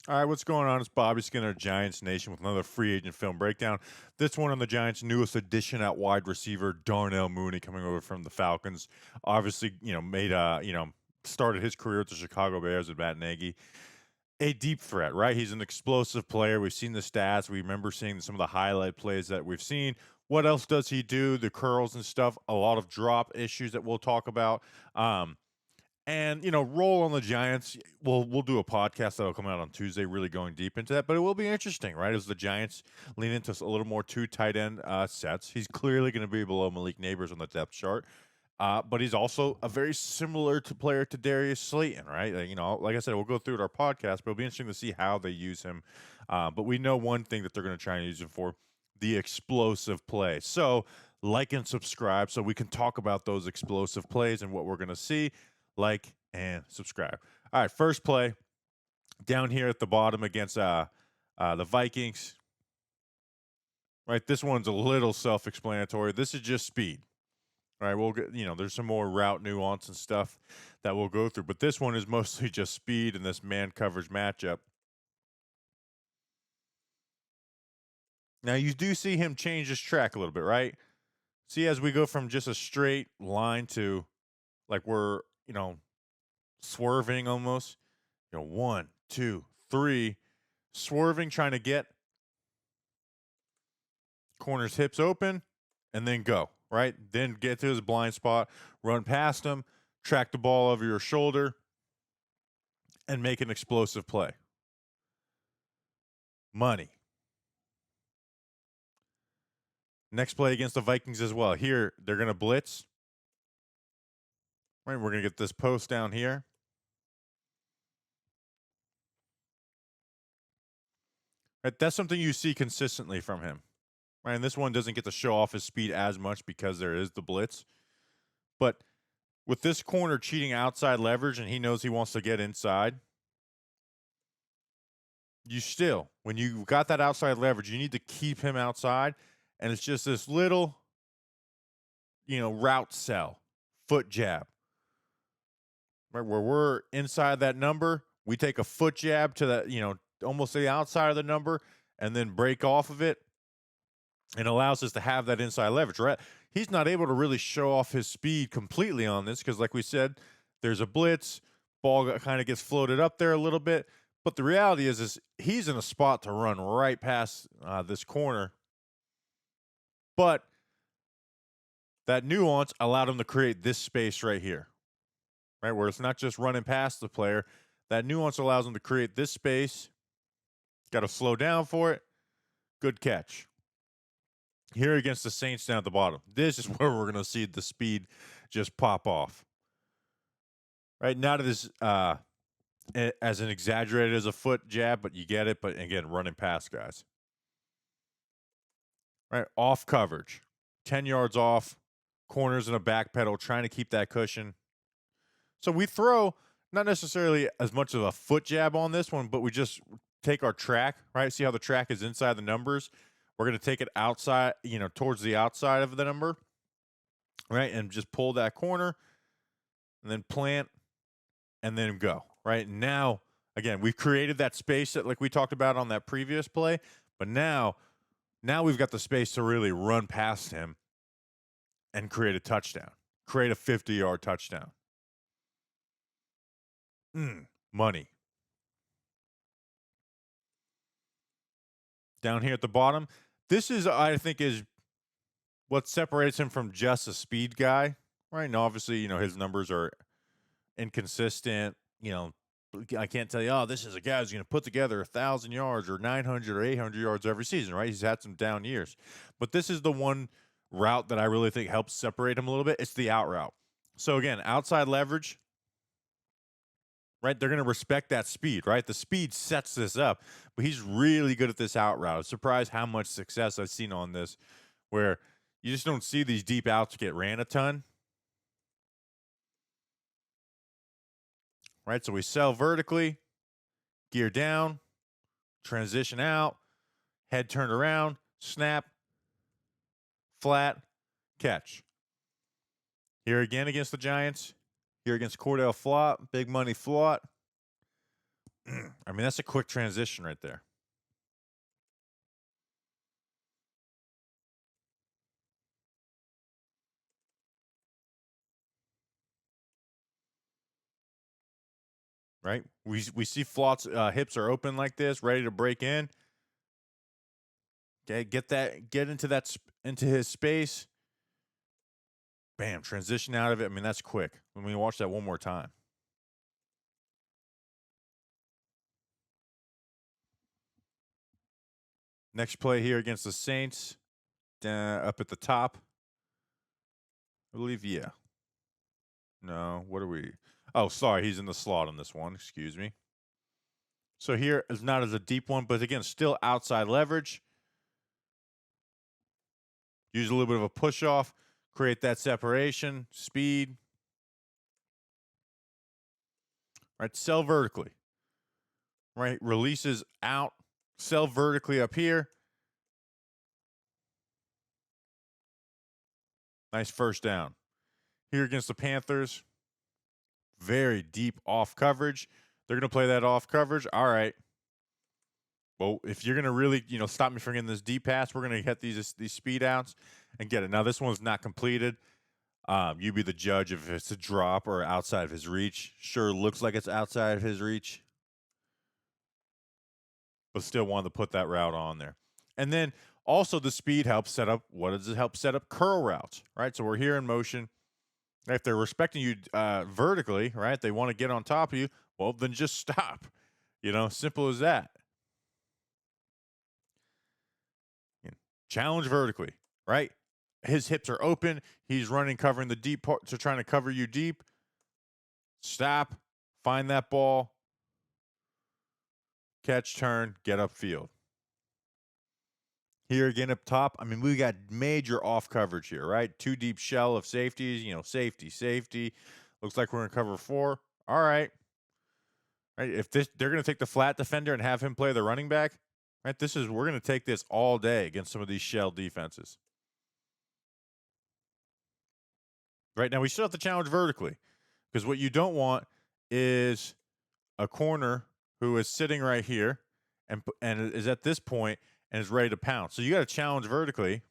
All right, what's going on? It's Bobby Skinner, Giants Nation, with another free agent film breakdown. This one on the Giants' newest addition at wide receiver, Darnell Mooney, coming over from the Falcons. Obviously, started his career with the Chicago Bears with Matt Nagy. A deep threat, right? He's an explosive player. We've seen the stats. We remember seeing some of the highlight plays that we've seen. What else does he do? The curls and stuff. A lot of drop issues that we'll talk about. Roll on the Giants. We'll do a podcast that'll come out on Tuesday, really going deep into that. But it will be interesting, right? As the Giants lean into a little more two tight end sets. He's clearly going to be below Malik Neighbors on the depth chart. But he's also a very similar player to Darius Slayton, right? Like I said, we'll go through it our podcast, but it'll be interesting to see how they use him. But we know one thing that they're going to try and use him for: the explosive play. So like and subscribe so we can talk about those explosive plays and what we're going to see. Like and subscribe. All right, first play down here at the bottom against the Vikings. Right, this one's a little self-explanatory. This is just speed. All right, we'll get, there's some more route nuance and stuff that we'll go through, but this one is mostly just speed in this man coverage matchup. Now, you do see him change his track a little bit, right? See, as we go from just a straight line to like we're, swerving almost, 1, 2, 3, swerving, trying to get corner's hips open and then go, right? Then get to his blind spot, run past him, track the ball over your shoulder, and make an explosive play. Money. Next play against the Vikings as well. Here, they're going to blitz. Right, we're going to get this post down here. Right, that's something you see consistently from him. Right, and this one doesn't get to show off his speed as much because there is the blitz. But with this corner cheating outside leverage and he knows he wants to get inside, you still, when you got that outside leverage, you need to keep him outside. And it's just this little, route sell, foot jab. Right, where we're inside that number, we take a foot jab to that, almost the outside of the number and then break off of it. And allows us to have that inside leverage, right? He's not able to really show off his speed completely on this because, like we said, there's a blitz, ball kind of gets floated up there a little bit. But the reality is he's in a spot to run right past this corner. But that nuance allowed him to create this space right here, right? Where it's not just running past the player. That nuance allows him to create this space. Got to slow down for it. Good catch. Here against the Saints down at the bottom. This is where we're going to see the speed just pop off. Right, not as an exaggerated as a foot jab, but you get it. But again, running past guys. Right, off coverage. 10 yards off. Corners in a back pedal, trying to keep that cushion. So we throw not necessarily as much of a foot jab on this one, but we just take our track, right? See how the track is inside the numbers? We're going to take it outside, towards the outside of the number, right? And just pull that corner and then plant and then go, right? Now, again, we've created that space that like we talked about on that previous play, but now we've got the space to really run past him and create a touchdown, create a 50-yard touchdown. Money. Down here at the bottom, this is, I think, is what separates him from just a speed guy, right? And obviously, his numbers are inconsistent. I can't tell you, this is a guy who's going to put together 1,000 yards or 900 or 800 yards every season, right? He's had some down years. But this is the one route that I really think helps separate him a little bit. It's the out route. So, again, outside leverage, right? They're going to respect that speed, right? The speed sets this up, but he's really good at this out route. I'm surprised how much success I've seen on this, where you just don't see these deep outs get ran a ton. Right? So we sell vertically, gear down, transition out, head turned around, snap, flat, catch. Here again against the Giants. Here against Cordell Flott, big money Flott. I mean, that's a quick transition right there. Right? We see Flott's hips are open like this, ready to break in. Okay, get into his space. Bam, transition out of it. I mean, that's quick. Let me watch that one more time. Next play here against the Saints, up at the top. I believe, yeah. No, what are we? Oh, sorry, he's in the slot on this one. Excuse me. So here is not as a deep one, but again, still outside leverage. Use a little bit of a push off, create that separation, speed. Right, sell vertically. Right, releases out, sell vertically up here. Nice first down. Here against the Panthers, very deep off coverage. They're going to play that off coverage. All right. Well, if you're going to really, stop me from getting this deep pass, we're going to hit these speed outs and get it. Now, this one's not completed. You be the judge if it's a drop or outside of his reach. Sure, looks like it's outside of his reach, but still wanted to put that route on there. And then also the speed helps set up, what does it help set up? Curl routes, right? So we're here in motion. If they're respecting you vertically, right, they want to get on top of you, well, then just stop. Simple as that. Challenge vertically, right? His hips are open. He's running, covering the deep part. So trying to cover you deep. Stop. Find that ball. Catch, turn, get upfield. Here again up top, I mean, we got major off coverage here, right? 2 deep shell of safeties, safety. Looks like we're in cover 4. All right. Right, if they're going to take the flat defender and have him play the running back, right? We're going to take this all day against some of these shell defenses. Right now, we still have to challenge vertically, because what you don't want is a corner who is sitting right here and is at this point and is ready to pounce. So you got to challenge vertically,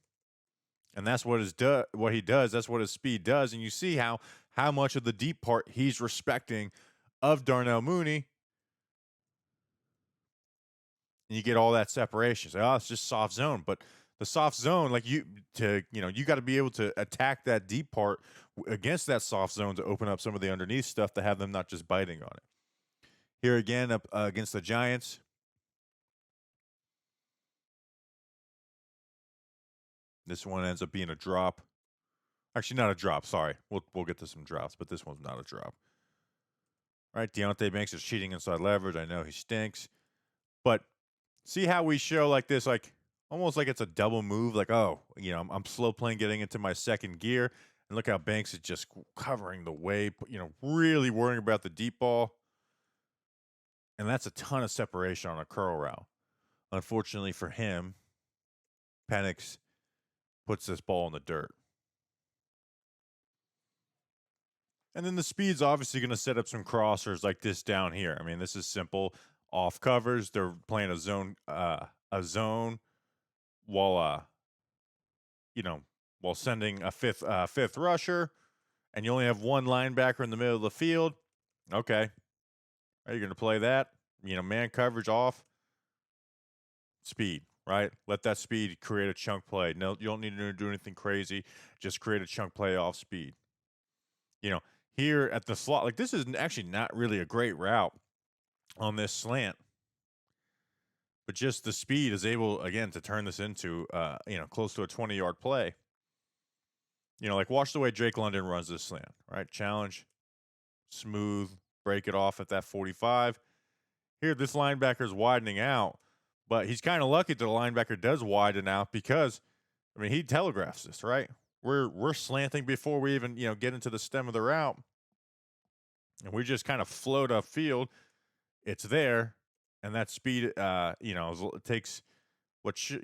and that's what he does. That's what his speed does, and you see how much of the deep part he's respecting of Darnell Mooney. And you get all that separation. So, it's just soft zone. But the soft zone, like you got to be able to attack that deep part against that soft zone to open up some of the underneath stuff to have them not just biting on it. Here again, up against the Giants. This one ends up being a drop. Actually, not a drop. Sorry. We'll get to some drops, but this one's not a drop. All right, Deontay Banks is cheating inside leverage. I know he stinks. But see how we show like this, like almost like it's a double move. Like, I'm slow playing getting into my second gear. And look how Banks is just covering the way, really worrying about the deep ball. And that's a ton of separation on a curl route. Unfortunately for him, Penix puts this ball in the dirt. And then the speed's obviously going to set up some crossers like this down here. I mean, this is simple. Off covers. They're playing a zone while sending a fifth rusher, and you only have one linebacker in the middle of the field. Okay. Are you going to play that? Man coverage off. Speed, right? Let that speed create a chunk play. No, you don't need to do anything crazy. Just create a chunk play off speed. Here at the slot, like this is actually not really a great route on this slant, but just the speed is able, again, to turn this into, close to a 20-yard play. Like watch the way Drake London runs this slant, right? Challenge, smooth, break it off at that 45. Here, this linebacker's widening out, but he's kind of lucky that the linebacker does widen out because, he telegraphs this, right? We're slanting before we even, get into the stem of the route. And we just kind of float upfield. It's there. And that speed, it takes what should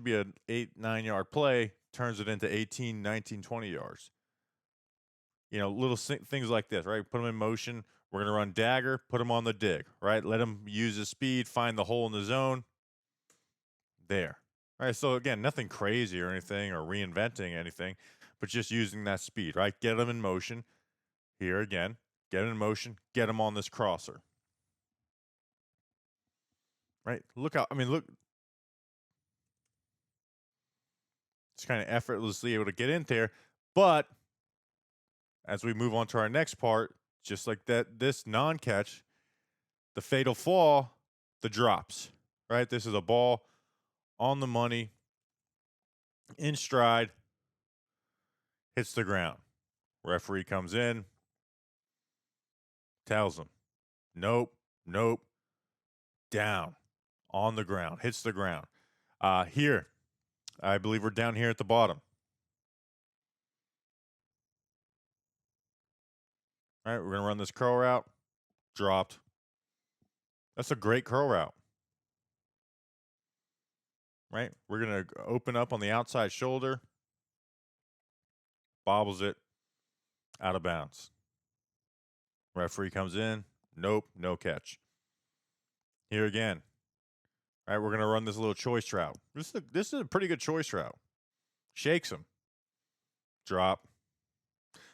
be an 8-9 yard play, turns it into 18, 19, 20 yards. Little things like this, right? Put them in motion, We're going to run dagger, put him on the dig, right? Let him use his speed, find the hole in the zone. There. All right, so again, nothing crazy or anything or reinventing anything, but just using that speed, right? Get him in motion. Here again, get him in motion, get him on this crosser. Right? Look how, I mean, look. It's kind of effortlessly able to get in there. But as we move on to our next part, just like that, this non-catch, the fatal flaw, the drops, right? This is a ball on the money, in stride, hits the ground. Referee comes in, tells him, nope, nope, down, on the ground, hits the ground. Here, I believe we're down here at the bottom. All right, we're going to run this curl route. Dropped. That's a great curl route. Right? We're going to open up on the outside shoulder. Bobbles it. Out of bounds. Referee comes in. Nope, no catch. Here again. All right, we're going to run this little choice route. This is a pretty good choice route. Shakes him. Drop.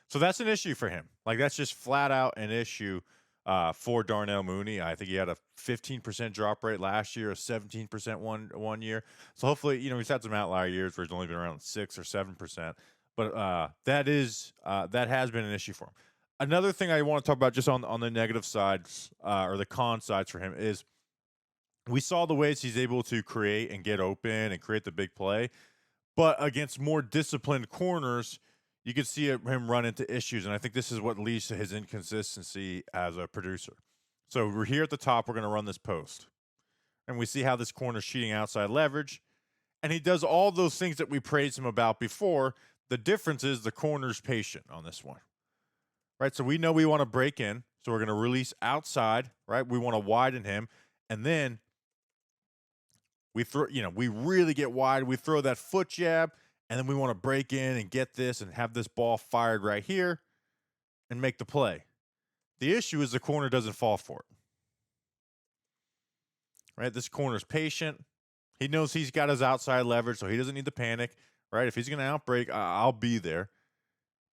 So that's an issue for him. Like, that's just flat out an issue for Darnell Mooney. I think he had a 15% drop rate last year, a 17% one year. So hopefully, he's had some outlier years where he's only been around 6 or 7%. But that has been an issue for him. Another thing I want to talk about just on the negative sides or the con sides for him is we saw the ways he's able to create and get open and create the big play. But against more disciplined corners, you could see him run into issues, and I think this is what leads to his inconsistency as a producer. So we're here at the top. We're going to run this post, and we see how this corner's cheating outside leverage, and he does all those things that we praised him about before. The difference is the corner's patient on this one, right? So we know we want to break in, so we're going to release outside, right? We want to widen him, and then we throw, we really get wide. We throw that foot jab. And then we want to break in and get this and have this ball fired right here and make the play. The issue is the corner doesn't fall for it. Right? This corner's patient. He knows he's got his outside leverage, so he doesn't need to panic. Right? If he's going to outbreak, I'll be there.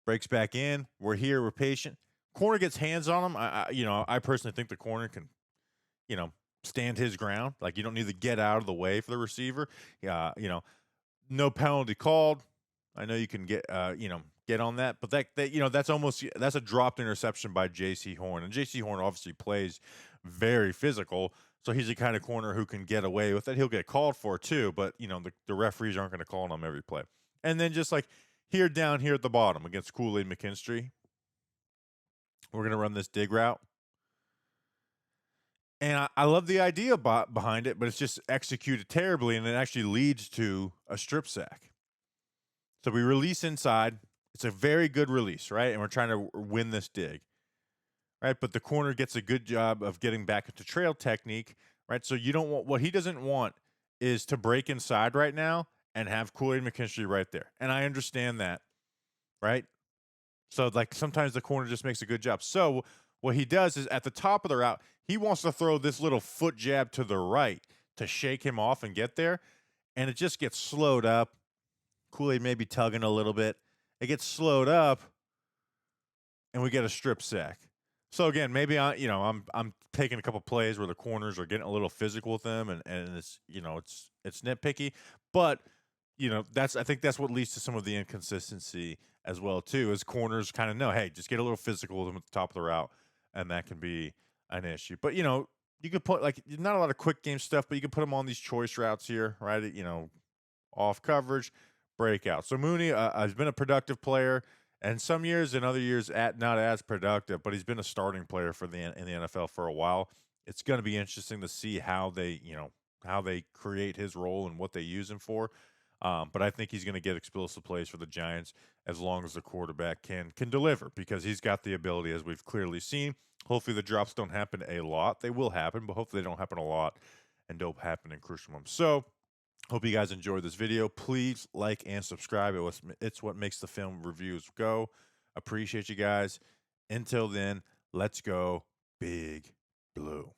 Breaks back in. We're here. We're patient. Corner gets hands on him. I personally think the corner can, stand his ground. Like, you don't need to get out of the way for the receiver. No penalty called. I know you can get on that, but that's a dropped interception by J.C. Horn, and J.C. Horn obviously plays very physical, so he's the kind of corner who can get away with it. He'll get called for too, but the referees aren't going to call on him every play. And then just like down here at the bottom against Kool-Aid McKinstry, we're going to run this dig route. And I love the idea behind it, but it's just executed terribly, and it actually leads to a strip sack. So we release inside. It's a very good release, right? And we're trying to win this dig, right? But the corner gets a good job of getting back into trail technique, right? So you don't want, what he doesn't want is to break inside right now and have Kool-Aid McKinstry right there. And I understand that, right? So like sometimes the corner just makes a good job. So what he does is at the top of the route, he wants to throw this little foot jab to the right to shake him off and get there, and it just gets slowed up. Kool-Aid may be tugging a little bit. It gets slowed up, and we get a strip sack. So again, maybe I'm taking a couple plays where the corners are getting a little physical with them, and it's it's nitpicky, but I think that's what leads to some of the inconsistency as well too. Is corners kind of know, hey, just get a little physical with them at the top of the route, and that can be an issue. But you could put not a lot of quick game stuff, but you can put them on these choice routes here, right? Off coverage, breakout. So Mooney has been a productive player, and some years and other years not as productive, but he's been a starting player in the NFL for a while. It's going to be interesting to see how they create his role and what they use him for. But I think he's going to get explosive plays for the Giants as long as the quarterback can deliver, because he's got the ability, as we've clearly seen. Hopefully the drops don't happen a lot. They will happen, but hopefully they don't happen a lot and don't happen in crucial moments. So hope you guys enjoyed this video. Please like and subscribe. It's what makes the film reviews go. Appreciate you guys. Until then, let's go Big Blue.